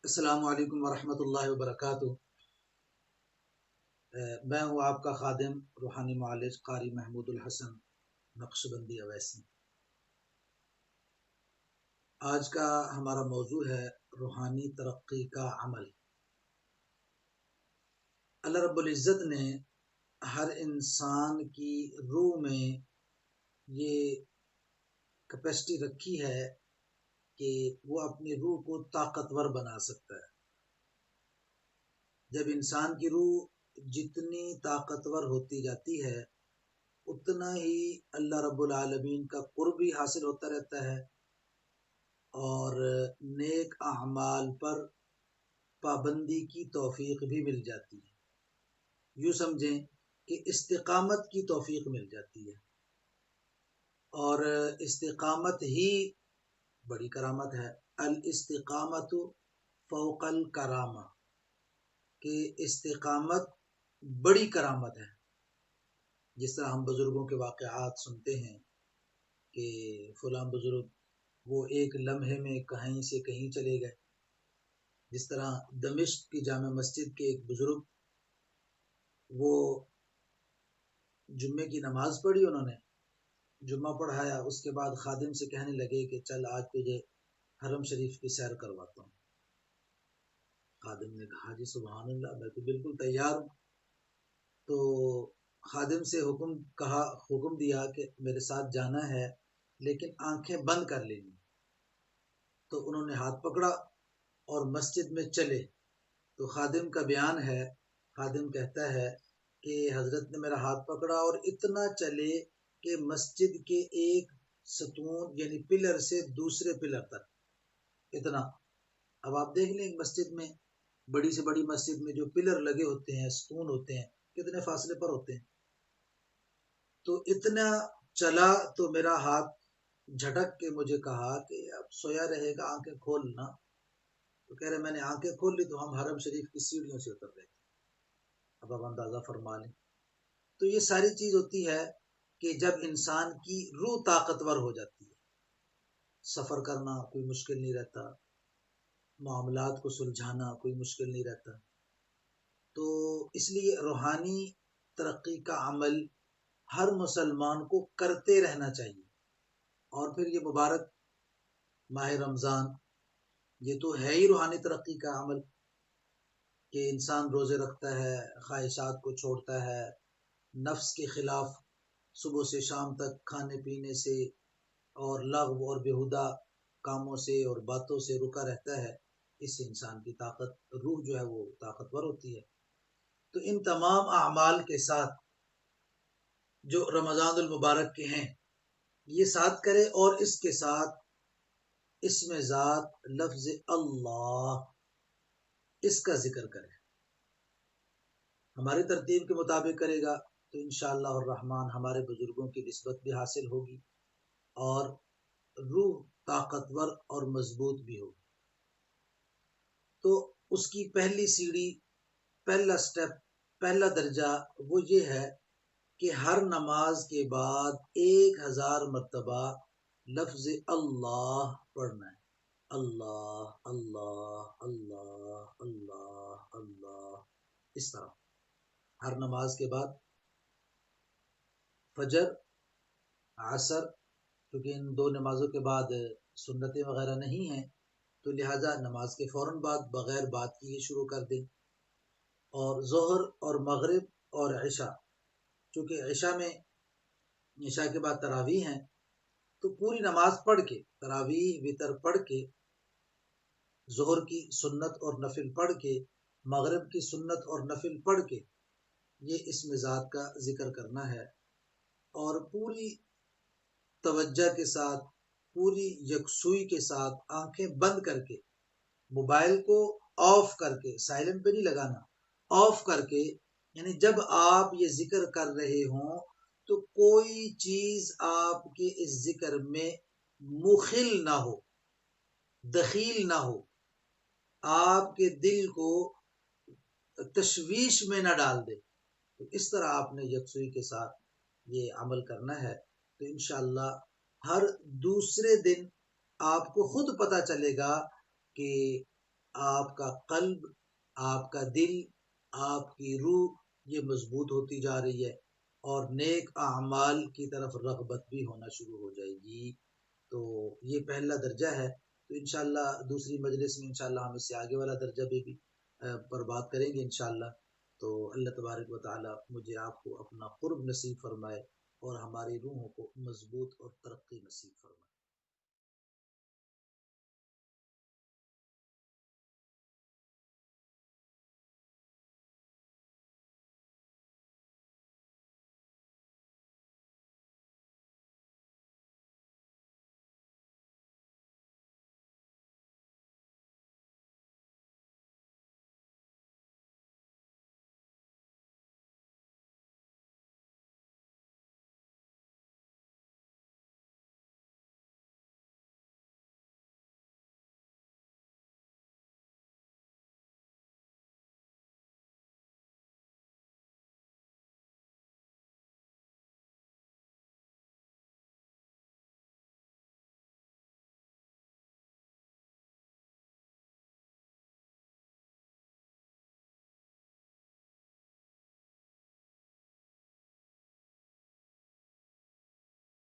السلام علیکم ورحمۃ اللہ وبرکاتہ۔ میں ہوں آپ کا خادم روحانی معالج قاری محمود الحسن نقشبندی اویسی۔ آج کا ہمارا موضوع ہے روحانی ترقی کا عمل۔ اللہ رب العزت نے ہر انسان کی روح میں یہ کیپیسٹی رکھی ہے کہ وہ اپنی روح کو طاقتور بنا سکتا ہے۔ جب انسان کی روح جتنی طاقتور ہوتی جاتی ہے اتنا ہی اللہ رب العالمین کا قرب بھی حاصل ہوتا رہتا ہے اور نیک اعمال پر پابندی کی توفیق بھی مل جاتی ہے۔ یوں سمجھیں کہ استقامت کی توفیق مل جاتی ہے، اور استقامت ہی بڑی کرامت ہے۔ الاستقامت فوق الکرامہ، کہ استقامت بڑی کرامت ہے۔ جس طرح ہم بزرگوں کے واقعات سنتے ہیں کہ فلاں بزرگ وہ ایک لمحے میں کہیں سے کہیں چلے گئے۔ جس طرح دمشق کی جامع مسجد کے ایک بزرگ، وہ جمعے کی نماز پڑھی، انہوں نے جمعہ پڑھایا، اس کے بعد خادم سے کہنے لگے کہ چل آج تجھے حرم شریف کی سیر کرواتا ہوں۔ خادم نے کہا جی سبحان اللہ، میں تو بالکل تیار ہوں۔ تو خادم سے حکم دیا کہ میرے ساتھ جانا ہے لیکن آنکھیں بند کر لینی۔ تو انہوں نے ہاتھ پکڑا اور مسجد میں چلے۔ تو خادم کا بیان ہے، خادم کہتا ہے کہ حضرت نے میرا ہاتھ پکڑا اور اتنا چلے کہ مسجد کے ایک ستون یعنی پلر سے دوسرے پلر تک اتنا۔ اب آپ دیکھ لیں مسجد میں، بڑی سے بڑی مسجد میں جو پلر لگے ہوتے ہیں، ستون ہوتے ہیں، کتنے فاصلے پر ہوتے ہیں۔ تو اتنا چلا تو میرا ہاتھ جھٹک کے مجھے کہا کہ اب سویا رہے گا، آنکھیں کھولنا۔ تو کہہ رہے میں نے آنکھیں کھول لی تو ہم حرم شریف کی سیڑھیوں سے اتر رہے تھے۔ اب آپ اندازہ فرما لیں۔ تو یہ ساری چیز ہوتی ہے کہ جب انسان کی روح طاقتور ہو جاتی ہے، سفر کرنا کوئی مشکل نہیں رہتا، معاملات کو سلجھانا کوئی مشکل نہیں رہتا۔ تو اس لیے روحانی ترقی کا عمل ہر مسلمان کو کرتے رہنا چاہیے۔ اور پھر یہ مبارک ماہ رمضان، یہ تو ہے ہی روحانی ترقی کا عمل کہ انسان روزے رکھتا ہے، خواہشات کو چھوڑتا ہے، نفس کے خلاف صبح سے شام تک کھانے پینے سے اور لغو اور بیہودہ کاموں سے اور باتوں سے رکا رہتا ہے۔ اس سے انسان کی روح جو ہے وہ طاقتور ہوتی ہے۔ تو ان تمام اعمال کے ساتھ جو رمضان المبارک کے ہیں یہ ساتھ کرے، اور اس کے ساتھ اسم ذات لفظ اللہ اس کا ذکر کرے، ہماری ترتیب کے مطابق کرے گا تو انشاءاللہ الرحمن ہمارے بزرگوں کی نسبت بھی حاصل ہوگی اور روح طاقتور اور مضبوط بھی ہوگی۔ تو اس کی پہلی سیڑھی، پہلا سٹیپ، پہلا درجہ وہ یہ ہے کہ ہر نماز کے بعد 1000 مرتبہ لفظ اللہ پڑھنا ہے۔ اللہ اللہ اللہ اللہ اللہ، اس طرح ہر نماز کے بعد، فجر، عصر، کیونکہ ان دو نمازوں کے بعد سنتیں وغیرہ نہیں ہیں تو لہٰذا نماز کے فوراً بعد بغیر بات کی یہ شروع کر دیں۔ اور ظہر اور مغرب اور عشاء، چونکہ عشاء کے بعد تراویح ہیں تو پوری نماز پڑھ کے، تراویح وتر پڑھ کے، ظہر کی سنت اور نفل پڑھ کے، مغرب کی سنت اور نفل پڑھ کے یہ اسم ذات کا ذکر کرنا ہے، اور پوری توجہ کے ساتھ، پوری یکسوئی کے ساتھ، آنکھیں بند کر کے، موبائل کو آف کر کے، سائلنٹ پہ نہیں لگانا، آف کر کے، یعنی جب آپ یہ ذکر کر رہے ہوں تو کوئی چیز آپ کے اس ذکر میں مخل نہ ہو، دخیل نہ ہو، آپ کے دل کو تشویش میں نہ ڈال دے۔ تو اس طرح آپ نے یکسوئی کے ساتھ یہ عمل کرنا ہے تو انشاءاللہ ہر دوسرے دن آپ کو خود پتہ چلے گا کہ آپ کا قلب، آپ کا دل، آپ کی روح یہ مضبوط ہوتی جا رہی ہے، اور نیک اعمال کی طرف رغبت بھی ہونا شروع ہو جائے گی۔ تو یہ پہلا درجہ ہے۔ تو انشاءاللہ دوسری مجلس میں انشاءاللہ ہم اس سے آگے والا درجہ بھی پر بات کریں گے انشاءاللہ۔ تو اللہ تبارک و تعالی مجھے آپ کو اپنا قرب نصیب فرمائے، اور ہماری روحوں کو مضبوط اور ترقی نصیب فرمائے۔